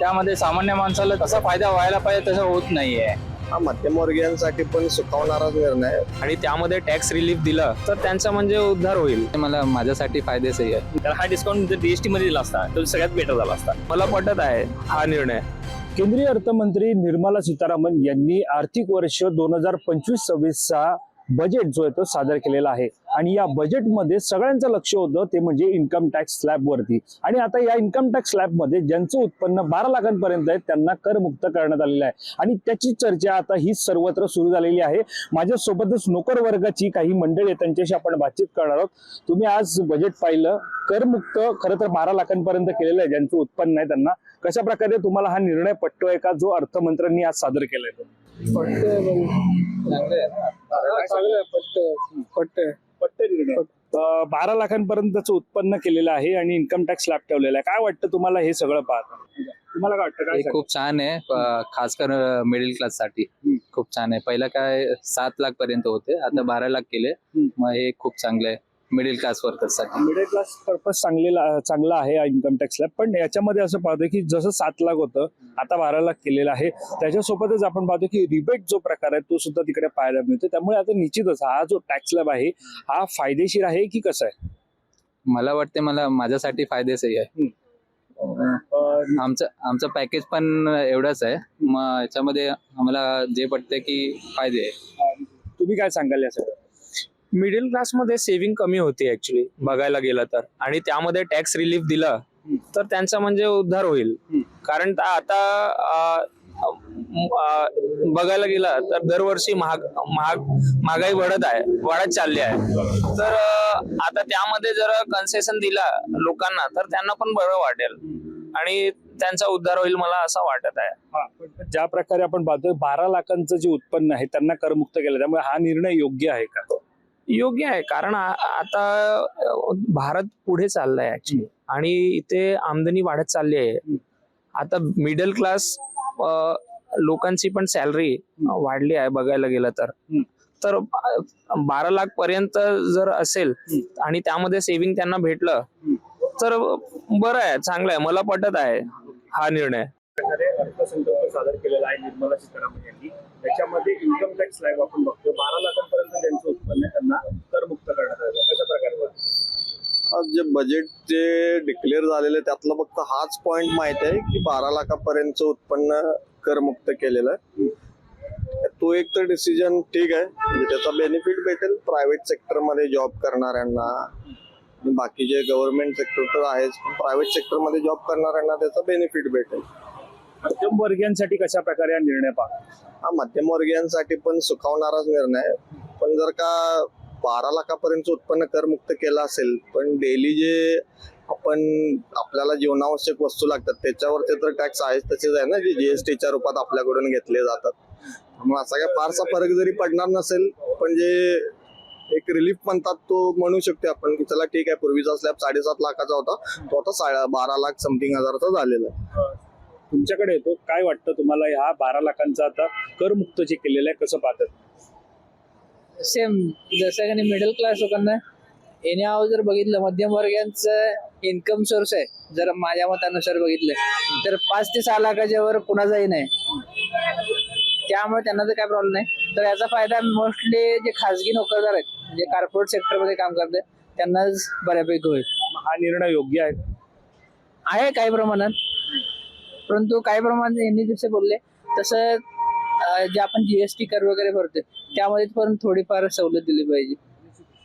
त्यामध्ये सामान्य माणसाला कसा फायदा व्हायला पाहिजे तसं होत नाहीये. हा मध्यमवर्गीयांसाठी पण सुखावणाराच निर्णय आहे. आणि त्यामध्ये टॅक्स रिलीफ दिला तर त्यांचा म्हणजे उद्धार होईल. मला माझ्यासाठी फायदेशीर आहे. तर हा डिस्काउंट जर जीएसटी मध्ये दिला असता तर सगळ्यात बेटर झाला असता. मला पटत आहे हा निर्णय. केंद्रीय अर्थमंत्री निर्मला सीतारामन यांनी आर्थिक वर्ष 2025-26चा बजेट जो आहे तो सादर केलेला आहे आणि या बजेटमध्ये सगळ्यांचं लक्ष होतं ते म्हणजे इन्कम टॅक्स स्लॅब वरती. आणि आता या इन्कम टॅक्स स्लॅब मध्ये ज्यांचं उत्पन्न 12 लाखांपर्यंत आहे त्यांना करमुक्त करण्यात आलेलं आहे आणि त्याची चर्चा आता ही सर्वत्र सुरू झालेली आहे. माझ्यासोबतच नोकर वर्गाची काही मंडळी आहेत, त्यांच्याशी आपण बातचीत करणार आहोत. तुम्ही आज बजेट पाहिलं, करमुक्त खरं तर 12 लाखांपर्यंत केलेलं आहे ज्यांचं उत्पन्न आहे त्यांना. कशा प्रकारे तुम्हाला हा निर्णय पटतोय का जो अर्थमंत्र्यांनी आज सादर केलाय? पटतंय. 12 लाखांपर्यंतचं उत्पन्न केलेलं आहे आणि इन्कम टॅक्स स्लॅब ठेवलेला आहे. काय वाटतं तुम्हाला हे सगळं पाहता? तुम्हाला काय वाटतं? हे खूप छान आहे, खासकर मिडल क्लास साठी खूप छान आहे. पहिला काय 7 लाख पर्यंत होते, आता 12 लाख केले. मग हे खूप चांगलं आहे मिडल क्लास वर्कर्स साठी. मिडल क्लास पर्पज चांगला आहे इन्कम टॅक्स स्लॅब. पण याच्यामध्ये असं पाहतोय की जसं 7 लाख होतं आता 12 लाख केलेलं आहे. त्याच्यासोबतच आपण पाहतो की रिबेट जो प्रकार आहे तो सुद्धा तिकडे पाहायला मिळतो. त्यामुळे आता निश्चितच हा जो टॅक्स स्लॅब आहे हा फायदेशीर आहे की कसं आहे? मला वाटते माझ्यासाठी फायदेशीर आहे. आमचं पॅकेज पण एवढंच आहे. मग याच्यामध्ये आम्हाला जे पडते की फायदे आहे. तुम्ही काय सांगाल या सगळं? मिडल क्लासमध्ये सेव्हिंग कमी होती ऍक्च्युली बघायला गेलं तर, आणि त्यामध्ये टॅक्स रिलीफ दिला तर त्यांचा म्हणजे उद्धार होईल. कारण आता बघायला गेला तर दरवर्षी महागाई वाढत चालली आहे. तर आता त्यामध्ये जर कन्सेशन दिला लोकांना तर त्यांना पण बरं वाटेल आणि त्यांचा उद्धार होईल, मला असं वाटत आहे. ज्या प्रकारे आपण पाहतोय 12 लाखांचं जे उत्पन्न आहे त्यांना करमुक्त केलं, त्यामुळे हा निर्णय योग्य आहे का? योग्य आहे, कारण आता भारत पुढे चाललाय ऍक्च्युली आणि इथे आमदनी वाढत चालली आहे. आता मिडल क्लास लोकांची पण सॅलरी वाढली आहे बघायला गेलं तर 12 लाख पर्यंत जर असेल आणि त्यामध्ये सेव्हिंग त्यांना भेटलं तर बरं आहे, चांगलं आहे. मला पटत आहे हा निर्णय. अर्थसंकल्प सादर केलेला आहे निर्मला सीतारामन यांनी. त्याच्यामध्ये इन्कम टॅक्स स्लॅब आपण बघतो 12 लाखांपर्यंत ज्यांचं उत्पन्न आहे त्यांना करमुक्त करण्यात आलं. कशा प्रकारे? आज जे बजेट जे डिक्लेअर झालेलं आहे त्यातला फक्त हाच पॉइंट माहित आहे की 12 लाखापर्यंतचं उत्पन्न करमुक्त केलेलं आहे. तो एक तर डिसिजन ठीक आहे, म्हणजे त्याचा बेनिफिट भेटेल प्रायव्हेट सेक्टरमध्ये जॉब करणाऱ्यांना. बाकीचे गव्हर्नमेंट सेक्टर तर आहेच, पण प्रायव्हेट सेक्टरमध्ये जॉब करणाऱ्यांना त्याचा बेनिफिट भेटेल. मध्यमवर्गीयांसाठी कशा प्रकारे हा निर्णय पाहतो? हा मध्यमवर्गीयांसाठी पण सुखावणाराच निर्णय आहे. पण जर का 12 लाखापर्यंत उत्पन्न करमुक्त केलं असेल पण डेली जे आपल्याला जीवनावश्यक वस्तू लागतात त्याच्यावरती तर टॅक्स आहेच तसेच आहे ना, जे जीएसटीच्या रूपात आपल्याकडून घेतले जातात. मग असा काय फारसा फरक जरी पडणार नसेल पण जे एक रिलीफ म्हणतात तो म्हणू शकतो आपण की चला ठीक आहे, पूर्वीचा स्लॅब 7.5 लाखाचा होता तो आता 12 लाख समथिंग हजाराचा झालेला आहे. तुमच्याकडे येतो, काय वाटतं तुम्हाला ह्या 12 लाखांचा आता करमुक्त जे केलेलं आहे कसं पाहतात? सेम जसं की मिडल क्लास लोकांना येण्यावर जर बघितलं, मध्यमवर्गीयांचं इन्कम सोर्स आहे जर माझ्या मतानुसार बघितलं तर 5 ते 6 लाखाच्या वर कुणाचाही नाही, त्यामुळे त्यांना तर काय प्रॉब्लेम नाही. तर याचा फायदा मोस्टली जे खासगी नोकरदार आहेत, जे कॉर्पोरेट सेक्टरमध्ये काम करतात त्यांनाच बऱ्यापैकी होईल. हा निर्णय योग्य आहे काही प्रमाणात, परंतु काही प्रमाणात यांनी जसे बोलले तसं जे आपण जीएसटी कर वगैरे भरतो त्यामध्ये पण थोडीफार सवलत दिली पाहिजे.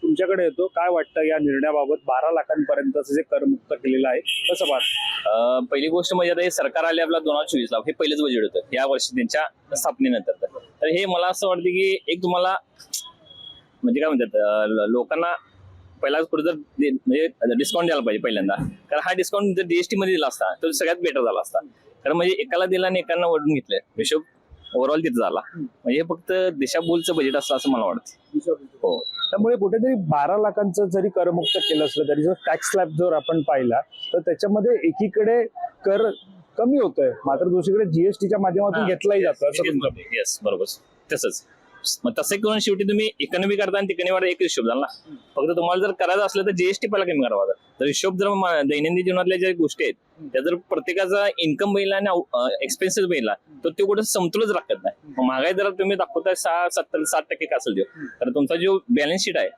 तुमच्याकडे येतो, काय वाटतं या निर्णयाबाबत 12 लाखांपर्यंतचं जे करमुक्त केलेलं आहे कसं पाहतं? पहिली गोष्ट म्हणजे आता हे सरकार आले आपला 2024 हे पहिलेच बजेट होतं या वर्षी त्यांच्या स्थापनेनंतर. तर हे मला असं वाटतं की एक तुम्हाला म्हणजे काय म्हणतात लोकांना पहिला पुढे म्हणजे डिस्काउंट द्यायला पाहिजे पहिल्यांदा. कारण हा डिस्काउंट जर जीएसटी मध्ये दिला असता तर सगळ्यात बेटर झाला असता. कारण म्हणजे एकाला दिला आणि एकाला वडून घेतलंय, हिशोब ओव्हरऑल तिथं झाला. म्हणजे फक्त दिशाभूलचं बजेट असतं असं मला वाटतं. हो, त्यामुळे कुठेतरी 12 लाखांचं जरी करमुक्त केलं असलं तरी जर टॅक्स स्लॅब जर आपण पाहिला तर त्याच्यामध्ये एकीकडे कर कमी होतोय मात्र दुसरीकडे जीएसटीच्या माध्यमातून घेतलाही जातो असं. येस, बरोबर तसंच. मग तसं करून शेवटी तुम्ही इकॉनॉमी करता आणि तिकडे वाढ एक हिशोब झाला ना. फक्त तुम्हाला जर करायचं असलं तर जीएसटी पहिला कमी करावा. तर हिशोब जर दैनंदिन जीवनातल्या ज्या गोष्टी आहेत त्या जर प्रत्येकाचा इन्कम बघितला आणि एक्सपेन्सेस बघितला तर ते कुठे समतोलच राखत नाही. मग महागाई जर तुम्ही दाखवताय 6-70-7% का असेल तर तुमचा जो बॅलन्स शीट आहे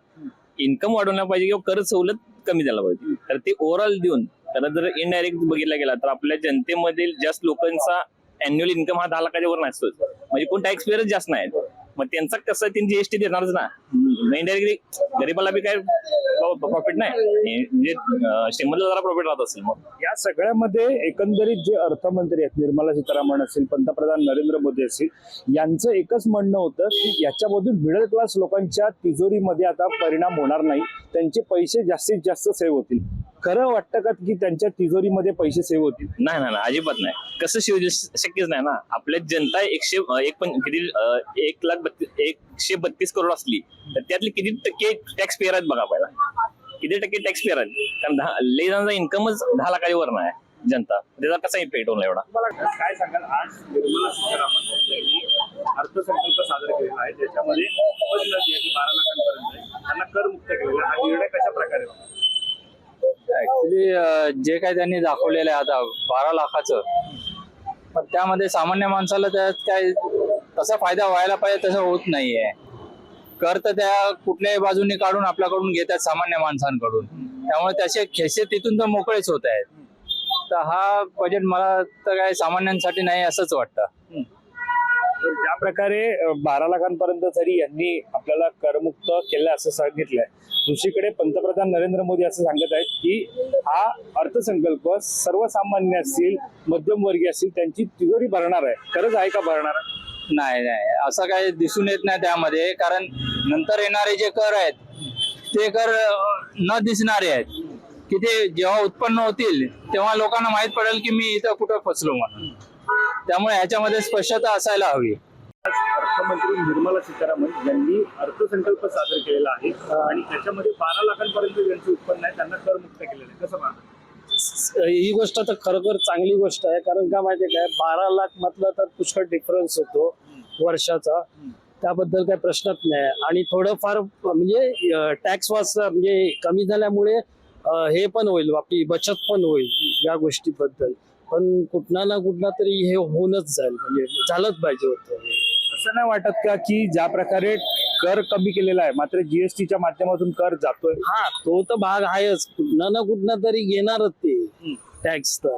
इन्कम वाढवला पाहिजे किंवा कर सवलत कमी झाला पाहिजे. तर ते ओव्हरऑल देऊन कारण जर इनडायरेक्ट बघितला गेला तर आपल्या जनतेमधील जास्त लोकांचा अॅन्युअल इन्कम हा 10 लाखाच्या वर नसतो. म्हणजे कोण टॅक्स पेअरच जास्त नाही. मग त्यांचा कसं त्यांनी जीएसटी देणारच ना. इनडायरेक्टली गरीबाला बी काय प्रॉफिट नाही, म्हणजे श्रीमंताला जरा प्रॉफिट राहत असेल. मग या सगळ्यामध्ये एकंदरीत जे अर्थमंत्री आहेत निर्मला सीतारामन असतील, पंतप्रधान नरेंद्र मोदी असतील, यांचं एकच म्हणणं होतं की याच्यामधून मिडल क्लास लोकांच्या तिजोरीमध्ये आता परिणाम होणार नाही, त्यांचे पैसे जास्तीत जास्त सेव्ह होतील. खरं वाटतं का की त्यांच्या तिजोरीमध्ये पैसे सेव्ह होतील? नाही ना, अजिबात नाही. कसं शक्यच नाही ना. आपल्या जनता 132 करोड असली तर त्यातले किती टक्के टॅक्स पेअर आहेत बघा पहिला. किती टक्के टॅक्स पेअर आहेत? कारण लेजांचा इन्कमच 10 लाखाच्या वर नाही जनता. त्याचा कसा इफेक्ट होणार एवढा? मला काय सांगाल, आज निर्मला सीतारामन यांनी अर्थसंकल्प सादर केलेला आहे ज्याच्यामध्ये 12 लाखांपर्यंत त्यांना करमुक्त केलेला. हा निर्णय कशा प्रकारे? ऍक्च्युली जे काही त्यांनी दाखवलेलं आहे आता 12 लाखाचं, पण त्यामध्ये सामान्य माणसाला त्यात काय तसा फायदा व्हायला पाहिजे तसं होत नाहीये. कर तर त्या कुठल्याही बाजूने काढून आपल्याकडून घेतात सामान्य माणसांकडून, त्यामुळे त्याचे खेसे तिथून तर मोकळेच होत आहेत. तर हा बजेट मला तर काय सामान्यांसाठी नाही असंच वाटतं. ज्या प्रकारे 12 लाखांपर्यंत जरी यांनी आपल्याला करमुक्त केलं असं सांगितलंय, दुसरीकडे पंतप्रधान नरेंद्र मोदी असं सांगत आहेत की हा अर्थसंकल्प सर्वसामान्य असतील, मध्यमवर्गीय असतील त्यांची तिजोरी भरणार आहे. खरंच आहे का भरणार? नाही नाही, असं काही दिसून येत नाही त्यामध्ये. कारण नंतर येणारे जे कर आहेत ते कर न दिसणारे आहेत की ते जेव्हा उत्पन्न होतील तेव्हा लोकांना माहित पडेल की मी इथं कुठं फसलो म्हणून. त्यामुळे ह्याच्यामध्ये स्पष्टता असायला हवी. अर्थमंत्री निर्मला सीतारामन यांनी अर्थसंकल्प सादर केलेला आहे आणि त्याच्यामध्ये 12 लाखांपर्यंत ज्यांचे उत्पन्न आहे त्यांना करमुक्त केलेलं आहे. कसं पाहता? ही गोष्ट तर खरोखर चांगली गोष्ट आहे. कारण का माहितीये काय, 12 लाख म्हटलं तर पुष्कळ डिफरन्स होतो वर्षाचा, त्याबद्दल काही प्रश्नच नाही. आणि थोडंफार म्हणजे टॅक्स वाचता म्हणजे कमी झाल्यामुळे हे पण होईल, आपली बचत पण होईल या गोष्टीबद्दल. पण कुठला ना कुठला तरी हे होऊनच जाईल, म्हणजे झालंच पाहिजे होतं. असं नाही वाटत का की ज्या प्रकारे कर कमी केलेला आहे मात्र जीएसटीच्या माध्यमातून कर जातोय? हा, तो तर भाग आहेच, कुठला ना कुठला तरी घेणारच ते टॅक्स. तर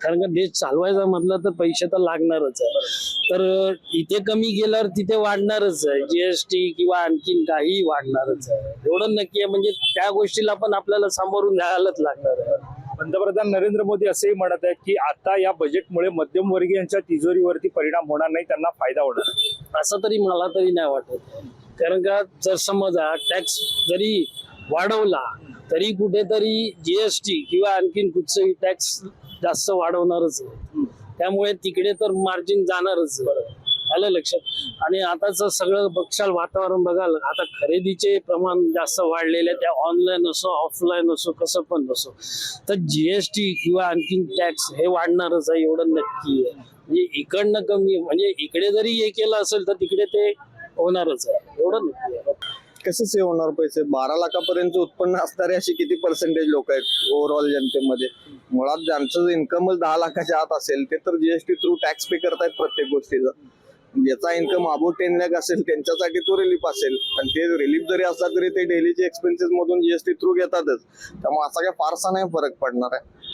कारण का देश चालवायचा म्हटलं तर पैसे तर लागणारच आहे. तर इथे कमी गेल्यावर तिथे वाढणारच आहे जीएसटी किंवा आणखीन काही वाढणारच आहे, एवढं नक्की आहे. म्हणजे त्या गोष्टीला पण आपल्याला सामोरून जायलाच लागणार आहे. पंतप्रधान नरेंद्र मोदी असेही म्हणत आहेत की आता या बजेटमुळे मध्यमवर्गीयांच्या तिजोरीवरती परिणाम होणार नाही, त्यांना फायदा होणार. असं तरी मला तरी नाही वाटत. कारण का जर समजा टॅक्स जरी वाढवला तरी कुठेतरी जीएसटी किंवा आणखीन कुठचंही टॅक्स जास्त वाढवणारच आहे. त्यामुळे तिकडे तर मार्जिन जाणारच आलं लक्षात. आणि आताच सगळं बघशाल वातावरण बघाल, आता खरेदीचे प्रमाण जास्त वाढलेले, त्या ऑनलाईन असो ऑफलाईन असो कसं पण असो, तर जीएसटी किंवा आणखीन टॅक्स हे वाढणारच आहे, एवढं नक्की आहे. म्हणजे इकडनं कमी, म्हणजे इकडे जरी हे केलं असेल तर तिकडे ते होणारच आहे, एवढं नक्की आहे. कसं सेव्ह होणार पैसे? 12 लाखापर्यंत उत्पन्न असणारे असे किती पर्सेंटेज लोक आहेत ओव्हरऑल जनतेमध्ये? मुळात ज्यांचं इन्कमच 10 लाखाच्या आत असेल ते तर जीएसटी थ्रू टॅक्स पे करतायत प्रत्येक गोष्टीचा. ज्याचा इन्कम अबो 10 लाख असेल त्यांच्यासाठी तो रिलीफ असेल, आणि ते रिलीफ जरी असला तरी ते डेलीचे एक्सपेन्सेस मधून जीएसटी थ्रू घेतातच. त्यामुळे असा काही फारसा नाही फरक पडणार आहे.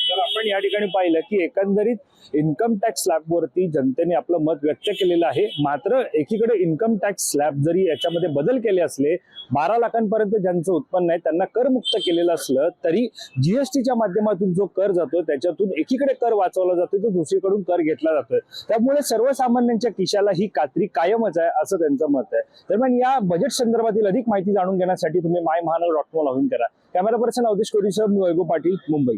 तर आपण या ठिकाणी पाहिलं की एकंदरीत इन्कम टॅक्स स्लॅबवरती जनतेने आपलं मत व्यक्त केलेलं आहे. मात्र एकीकडे इन्कम टॅक्स स्लॅब जरी याच्यामध्ये बदल केले असले, 12 लाखांपर्यंत ज्यांचं उत्पन्न आहे त्यांना करमुक्त केलेलं असलं तरी जीएसटीच्या माध्यमातून जो कर जातो त्याच्यातून एकीकडे कर वाचवला जातो तर दुसरीकडून कर घेतला जातोय. त्यामुळे सर्वसामान्यांच्या खिशाला ही कात्री कायमच आहे असं त्यांचं मत आहे. दरम्यान या बजेट संदर्भातील अधिक माहिती जाणून घेण्यासाठी तुम्ही माय महानगर.com लॉग इन करा. कॅमेरा पर्सन अवधेश कोरीसह मी वैभव पाटील, मुंबई.